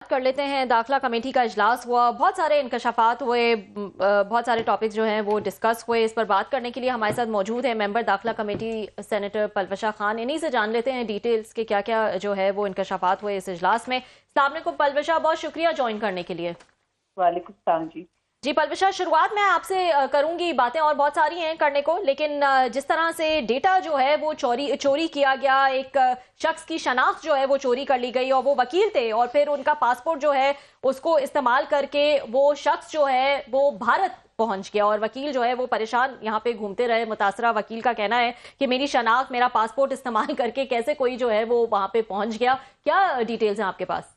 कर लेते हैं। दाखिला कमेटी का इजलास हुआ, बहुत सारे इंकशाफात हुए, बहुत सारे टॉपिक्स जो हैं वो डिस्कस हुए। इस पर बात करने के लिए हमारे साथ मौजूद है मेंबर दाखिला कमेटी सेनेटर पलवशा खान। इन्हीं से जान लेते हैं डिटेल्स के क्या क्या जो है वो इंकशाफात हुए इस इजलास में। अस्सलाम वालेकुम पलवशा, बहुत शुक्रिया ज्वाइन करने के लिए। वालेकुम सलाम जी। जी पलवशा, शुरुआत मैं आपसे करूंगी। बातें और बहुत सारी हैं करने को, लेकिन जिस तरह से डेटा जो है वो चोरी किया गया, एक शख्स की शनाख्त जो है वो चोरी कर ली गई और वो वकील थे, और फिर उनका पासपोर्ट जो है उसको इस्तेमाल करके वो शख्स जो है वो भारत पहुंच गया और वकील जो है वो परेशान यहाँ पे घूमते रहे। मुतासरा वकील का कहना है कि मेरी शनाख्त, मेरा पासपोर्ट इस्तेमाल करके कैसे कोई जो है वो वहां पे पहुंच गया। क्या डिटेल्स हैं आपके पास?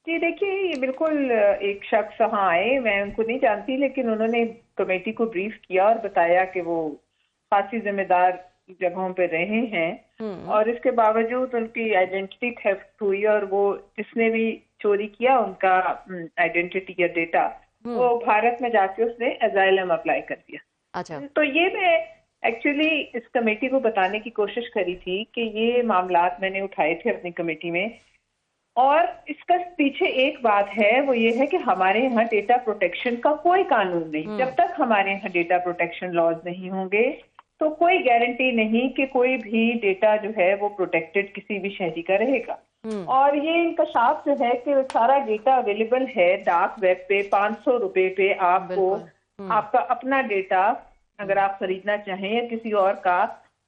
जी देखिए, ये बिल्कुल एक शख्स वहाँ आए, मैं उनको नहीं जानती, लेकिन उन्होंने कमेटी को ब्रीफ किया और बताया कि वो खासी जिम्मेदार जगहों पे रहे हैं और इसके बावजूद उनकी आइडेंटिटी थेफ्ट हुई और वो जिसने भी चोरी किया उनका आइडेंटिटी या डेटा वो भारत में जाके उसने अजाइलम अप्लाई कर दिया। अच्छा। तो ये मैं एक्चुअली इस कमेटी को बताने की कोशिश करी थी कि ये मामलात मैंने उठाए थे अपनी कमेटी में, और इसका पीछे एक बात है, वो ये है कि हमारे यहाँ डेटा प्रोटेक्शन का कोई कानून नहीं। जब तक हमारे यहाँ डेटा प्रोटेक्शन लॉज नहीं होंगे तो कोई गारंटी नहीं कि कोई भी डेटा जो है वो प्रोटेक्टेड किसी भी शहरी का रहेगा। और ये इंकशाफ जो है कि सारा डेटा अवेलेबल है डार्क वेब पे, 500 रुपए पे आपको आपका अपना डेटा अगर आप खरीदना चाहें या किसी और का,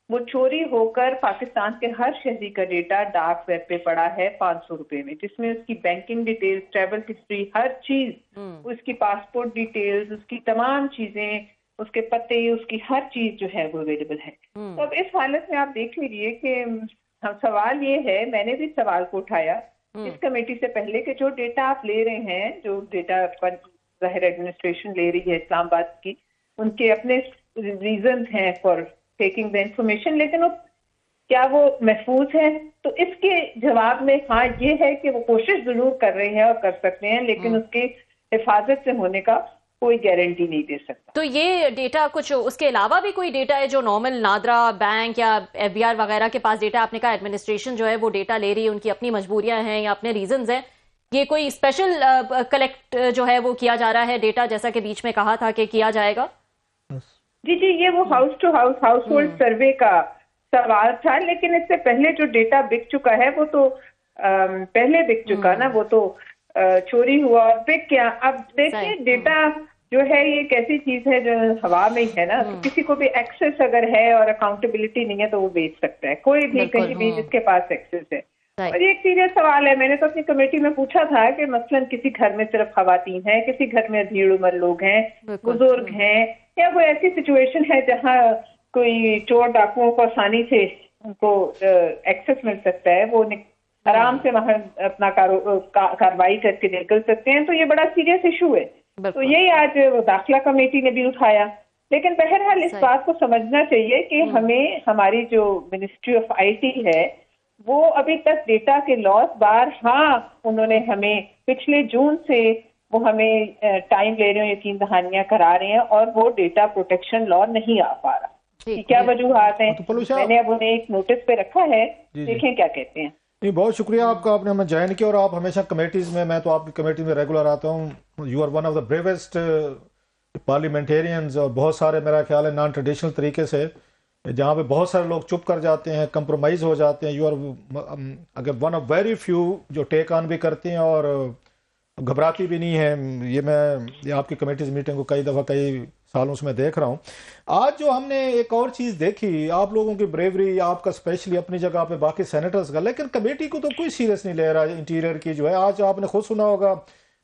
वो चोरी होकर पाकिस्तान के हर शहरी का डेटा डार्क वेब पे पड़ा है 500 रुपए में, जिसमें उसकी बैंकिंग डिटेल्स, ट्रैवल हिस्ट्री, हर चीज, उसकी पासपोर्ट डिटेल्स, उसकी तमाम चीजें, उसके पते, उसकी हर चीज जो है वो अवेलेबल है। तो अब इस हालत में आप देख लीजिए कि हम सवाल ये है, मैंने भी सवाल को उठाया इस कमेटी से पहले कि जो डेटा आप ले रहे हैं, जो डेटा ज़ाहिर एडमिनिस्ट्रेशन ले रही है इस्लामाबाद की, उनके अपने रीजन हैं फॉर टेकिंग द इंफॉर्मेशन, लेकिन वो क्या वो महफूज है? तो इसके जवाब में हाँ ये है कि वो कोशिश जरूर कर रहे हैं और कर सकते हैं, लेकिन उसके हिफाजत से होने का कोई गारंटी नहीं दे सकता। तो ये डेटा, कुछ उसके अलावा भी कोई डेटा है जो नॉर्मल नादरा बैंक या एफबीआर वगैरह के पास डेटा? आपने कहा एडमिनिस्ट्रेशन जो है वो डेटा ले रही है, उनकी अपनी मजबूरियां हैं या अपने रीजंस हैं, ये कोई स्पेशल कलेक्ट जो है वो किया जा रहा है डेटा, जैसा कि बीच में कहा था कि किया जाएगा? जी जी, ये वो house to house household survey का सवाल था, लेकिन इससे पहले जो डेटा बिक चुका है वो तो पहले बिक चुका ना, वो तो चोरी हुआ और बिक गया। अब देखिए डेटा जो है ये एक ऐसी चीज है जो हवा में ही है ना, तो किसी को भी एक्सेस अगर है और अकाउंटेबिलिटी नहीं है तो वो बेच सकता है, कोई भी कहीं भी जिसके पास एक्सेस है। और ये एक सीरियस सवाल है, मैंने तो अपनी कमेटी में पूछा था कि मसलन किसी घर में सिर्फ खवातीन है, किसी घर में अधीड़ उम्र लोग हैं, बुजुर्ग हैं, या कोई ऐसी सिचुएशन है जहाँ कोई चोर डाकुओं को आसानी से उनको एक्सेस मिल सकता है, वो आराम से वहाँ अपना कार्रवाई करके निकल सकते हैं, तो ये बड़ा सीरियस इशू है। तो यही आज दाखिला कमेटी ने भी उठाया। लेकिन बहरहाल इस बात को समझना चाहिए कि हमें, हमारी जो मिनिस्ट्री ऑफ आईटी है वो अभी तक डेटा के लॉस बार, हाँ उन्होंने हमें पिछले जून से वो हमें टाइम ले रहे हैं, यकीन दहानियां करा रहे हैं, और वो डेटा प्रोटेक्शन लॉ नहीं आ पा रहा। क्या वजूहात हैं? तो मैंने अब उन्हें एक नोटिस पे रखा है, देखें क्या कहते हैं। नहीं, बहुत शुक्रिया आपका, आपने हमें ज्वाइन किया और आप हमेशा कमेटीज में, मैं तो आपकी कमेटी में रेगुलर आता हूँ। You are one of the bravest parliamentarians, और बहुत सारे मेरा ख्याल है नॉन ट्रेडिशनल तरीके से, जहाँ पे बहुत सारे लोग चुप कर जाते हैं, कंप्रोमाइज हो जाते हैं, यू आर अगर वन ऑफ वेरी फ्यू जो टेक ऑन भी करते हैं और घबराती भी नहीं है। ये आपकी कमेटीज मीटिंग को कई दफ़ा कई सालों से मैं देख रहा हूँ। आज जो हमने एक और चीज़ देखी, आप लोगों की ब्रेवरी, आपका स्पेशली अपनी जगह पे, बाकी सेनेटर्स का, लेकिन कमेटी को तो कोई सीरियस नहीं ले रहा है इंटीरियर की जो है। आज आपने खुद सुना होगा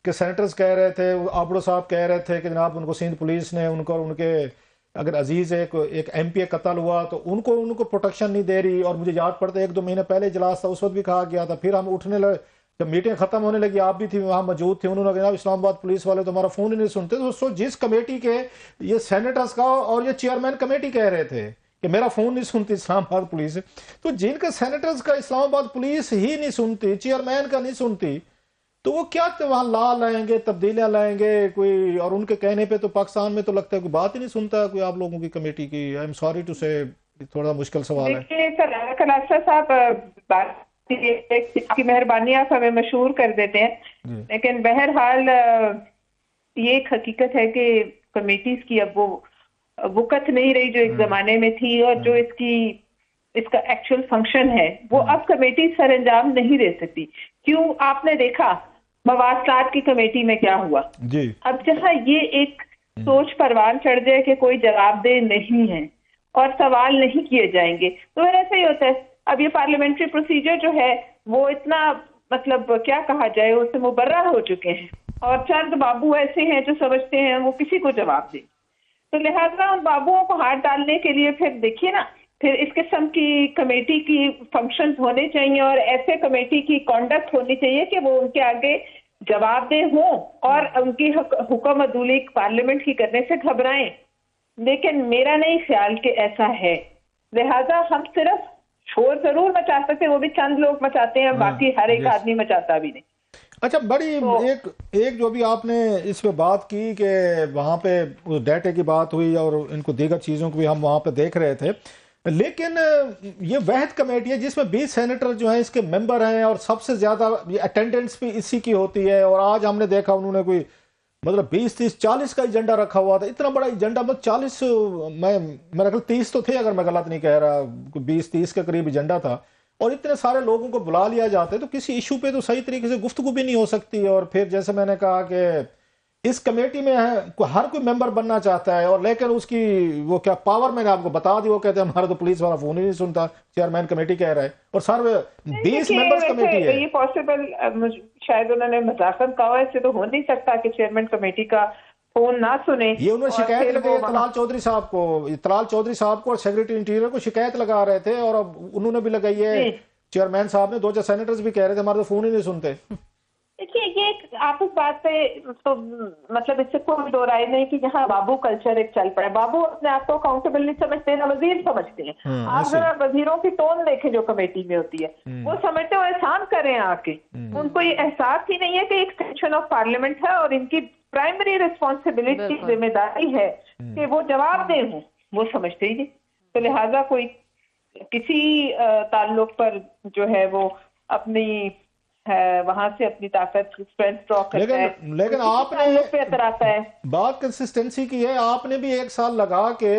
कि सेनेटर्स कह रहे थे, आबड़ो साहब कह रहे थे कि जनाब उनको सिंध पुलिस ने, उनको उनके अगर अजीज एक MP कत्ल हुआ तो उनको प्रोटेक्शन नहीं दे रही। और मुझे याद पड़ता है 1-2 महीने पहले इजलास था, उस वक्त भी कहा गया था, फिर हम उठने लगे, जब मीटिंग खत्म होने लगी, आप भी थी वहां मौजूद थे, उन्होंने कहा इस्लामाबाद पुलिस वाले तो हमारा फोन ही नहीं सुनते। तो जिस कमेटी के ये सेनेटर्स का और ये चेयरमैन कमेटी कह रहे थे कि मेरा फोन नहीं सुनती इस्लामाबाद पुलिस, तो जिनका सेनेटर्स का इस्लामाबाद पुलिस ही नहीं सुनती, चेयरमैन का नहीं सुनती, तो वो क्या वहां ला लाएंगे, तब्दीलियां लाएंगे कोई? और उनके कहने पे तो पाकिस्तान में तो लगता है कोई बात ही नहीं सुनता कोई आप लोगों की कमेटी की। आई एम सॉरी टू से, थोड़ा मुश्किल सवाल है। देखिए साहब, बात आपकी मेहरबानी, आप हमें मशहूर कर देते हैं। लेकिन बहरहाल ये एक हकीकत है कि कमेटीज की अब वो वक़्त नहीं रही जो एक जमाने में थी, और जो इसका एक्चुअल फंक्शन है वो अब कमेटी सर अंजाम नहीं दे सकती। क्यों? आपने देखा मवासलात की कमेटी में क्या हुआ जी। अब जहाँ ये एक सोच परवान चढ़ जाए कि कोई जवाबदेह नहीं है और सवाल नहीं किए जाएंगे, तो ऐसा ही होता है। अब ये पार्लियामेंट्री प्रोसीजर जो है वो इतना, मतलब क्या कहा जाए, उससे मुबर्रा हो चुके हैं, और चंद बाबू ऐसे हैं जो समझते हैं वो किसी को जवाब दें। तो लिहाजा उन बाबुओं को हाथ डालने के लिए फिर देखिए ना, फिर इस किस्म की कमेटी की फंक्शन होने चाहिए, और ऐसे कमेटी की कॉन्डक्ट होनी चाहिए कि वो उनके आगे जवाबदेह हों और उनकी हुक्म अदूली पार्लियामेंट की करने से घबराएं। लेकिन मेरा नहीं ख्याल कि ऐसा है। लिहाजा हम सिर्फ शोर जरूर मचा सकते हैं, वो भी चंद लोग मचाते हैं, बाकी हर एक आदमी मचाता भी नहीं। अच्छा, बड़ी तो, एक जो भी आपने इस पे बात की कि वहाँ पे डेटे की बात हुई और इनको दीगर चीज़ों को भी हम वहाँ पे देख रहे थे, लेकिन ये वहद कमेटी है जिसमें 20 सेनेटर जो हैं इसके मेंबर हैं, और सबसे ज़्यादा अटेंडेंस भी इसी की होती है। और आज हमने देखा उन्होंने कोई मतलब 20, 30, 40 का एजेंडा रखा हुआ था, इतना बड़ा एजेंडा, मतलब 40, मेरा ख्याल 30 तो थे अगर मैं गलत नहीं कह रहा, 20-30 के करीब एजेंडा था, और इतने सारे लोगों को बुला लिया जाता है तो किसी इशू पे तो सही तरीके से गुफ्तगू भी नहीं हो सकती। और फिर जैसे मैंने कहा कि इस कमेटी में हर कोई मेंबर बनना चाहता है, और लेकिन उसकी वो क्या पावर, मैंने आपको बता दी, वो कहते हैं हमारा तो पुलिस वाला फोन ही नहीं सुनता, चेयरमैन कमेटी कह रहा है, और सर 20 मेंबर्स कमेटी है। ये पॉसिबल, शायद उन्होंने मजाकन कहा, ऐसे तो हो नहीं सकता कि चेयरमैन कमेटी का फोन ना सुने। ये उन्होंने शिकायत लगाई तलाल चौधरी साहब को और सेक्रेटरी इंटीरियर को शिकायत लगा रहे थे, और अब उन्होंने भी लगाई है, चेयरमैन साहब ने, 2 सेनेटर्स भी कह रहे थे हमारे तो फोन ही नहीं सुनते। देखिए, ये आप इस बात पे तो मतलब इससे कोई दो राय नहीं कि यहाँ बाबू कल्चर एक चल पड़ा। बाबू अपने आप को अकाउंटेबल नहीं समझते, ना वजीर समझते हैं। आप जरा वजीरों की टोन देखें जो कमेटी में होती है, वो समझते हो एहसान करें आके, उनको ये एहसास ही नहीं है कि एक सेक्शन ऑफ पार्लियामेंट है और इनकी प्राइमरी रिस्पॉन्सिबिलिटी, जिम्मेदारी है कि वो जवाबदेह हों, वो समझते ही नहीं। तो लिहाजा कोई किसी ताल्लुक पर जो है वो अपनी वहां से अपनी ताकत स्ट्रेंथ ड्रॉ करता है, लेकिन आपने पे असर आता है। बात कंसिस्टेंसी की है। आपने भी 1 साल लगा के,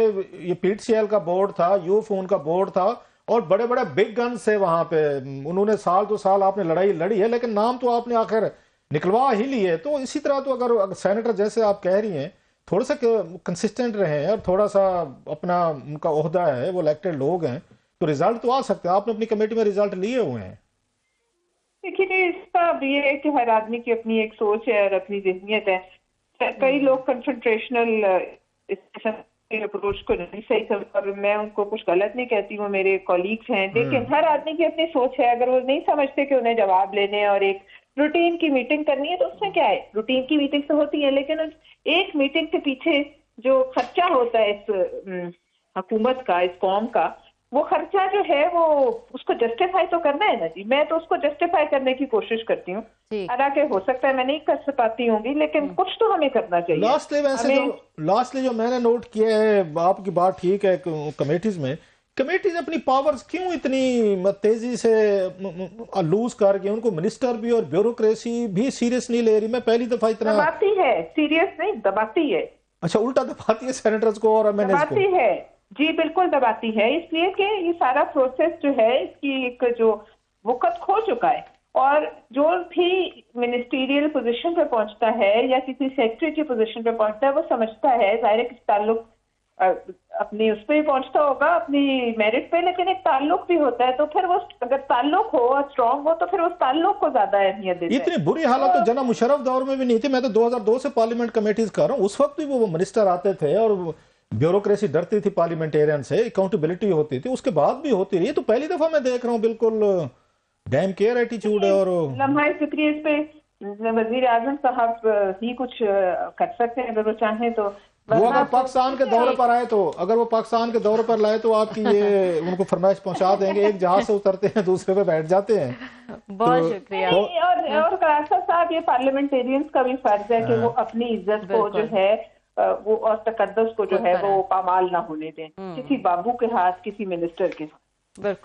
ये पीटीसीएल का बोर्ड था, यूफोन का बोर्ड था, और बड़े बड़े बिग गन्स से वहां पे, उन्होंने साल तो साल आपने लड़ाई लड़ी है, लेकिन नाम तो आपने आखिर निकलवा ही लिए। तो इसी तरह तो अगर सेनेटर जैसे आप कह रही हैं थोड़ा सा कंसिस्टेंट रहे और थोड़ा सा अपना उनका ओहदा है, वो इलेक्टेड लोग हैं, तो रिजल्ट तो आ सकते हैं। आपने अपनी कमेटी में रिजल्ट लिए हुए हैं। देखिए, इसका ये है कि हर आदमी की अपनी एक सोच है और अपनी ज़हनियत है। कई लोग कंफ्रंटेशनल अप्रोच को नहीं सही समझते, और मैं उनको कुछ गलत नहीं कहती, वो मेरे कॉलीग्स हैं, लेकिन हर आदमी की अपनी सोच है। अगर वो नहीं समझते कि उन्हें जवाब लेने और एक रूटीन की मीटिंग करनी है, तो उसमें क्या है, रूटीन की मीटिंग तो होती है, लेकिन एक मीटिंग के पीछे जो खर्चा होता है इस हुकूमत का, इस कौम का, वो खर्चा जो है वो उसको जस्टिफाई तो करना है ना जी। मैं तो उसको जस्टिफाई करने की कोशिश करती हूँ, हालांकि हो सकता है मैं नहीं कर पाती होंगी, लेकिन कुछ तो हमें करना चाहिए। लास्टली जो मैंने नोट किया है, आपकी बात ठीक है, कमेटीज में कमेटीज अपनी पावर्स क्यों इतनी तेजी से लूज करके, उनको मिनिस्टर भी और ब्यूरोक्रेसी भी सीरियस नहीं ले रही। मैं पहली दफा इतना दबाती है, सीरियस नहीं दबाती है। अच्छा, उल्टा दबाती है सेनेटर्स को और दबाती है जी, बिल्कुल दबाती है, इसलिए कि ये सारा प्रोसेस जो है इसकी एक जो वक़्त खो चुका है, और जो भी मिनिस्टीरियल पोजीशन पे पहुंचता है या किसी सेक्रेटरी की पोजीशन पे पहुंचता है, वो समझता है ज़ाहिर है कि ताल्लुक अपनी उस पर ही पहुंचता होगा, अपनी मेरिट पे, लेकिन एक ताल्लुक भी होता है। तो फिर वो अगर ताल्लुक हो और स्ट्रांग हो तो फिर उस ताल्लुक को ज्यादा अहमियत देते हैं। इतनी बुरी हालत तो जना मुशर्रफ दौर में भी नहीं थी। मैं तो 2002 से पार्लियामेंट कमेटीज कर रहा हूँ, उस वक्त भी वो मिनिस्टर आते थे और ब्यूरोक्रेसी डरती थी पार्लियामेंटेरियन से, अकाउंटेबिलिटी होती थी, उसके बाद भी होती रही। तो पहली दफा मैं देख रहा हूँ बिल्कुल डैम केयर एटीट्यूड है। और लम्हा फिक्री इस पे वजीर आजम साहब ही कुछ कर सकते हैं अगर वो चाहें तो। वो अगर पाकिस्तान के दौरे पर आए तो, अगर वो पाकिस्तान के दौरे पर लाए तो आपकी ये उनको फरमाइश पहुंचा देंगे। एक जहाज से उतरते हैं दूसरे पे बैठ जाते हैं। बहुत शुक्रिया। और करासा साहब, ये पार्लियामेंटेरियंस का भी फर्ज है कि वो अपनी इज्जत को जो है वो और तकद्दुस को जो है वो पामाल ना होने दें किसी बाबू के हाथ, किसी मिनिस्टर के हाथ। बिल्कुल।